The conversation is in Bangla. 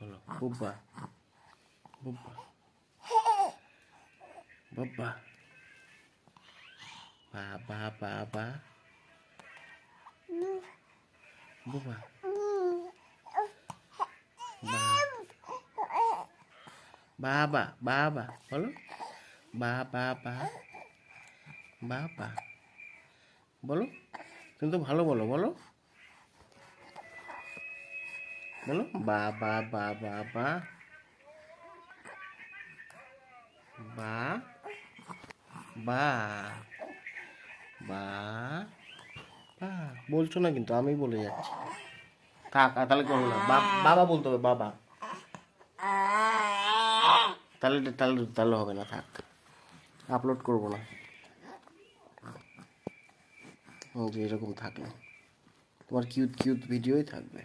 বলো বুব্বা বুব্বা বাব্বা বাবা বাবা বুব্বা বাবা বাবা বলো বাবা বাবা বলো কিন্তু ভালো বলো বলো বলো বাবা বাবা বা বা বা বা বা বলছো না কিন্তু আমি বলে যাচ্ছি থাক তাহলে করবো না বাবা বলতে হবে বাবা তাহলে তাহলে তাহলে হবে না থাক আপলোড করবো না যে এরকম থাকলে তোমার কিউট কিউট ভিডিওই থাকবে।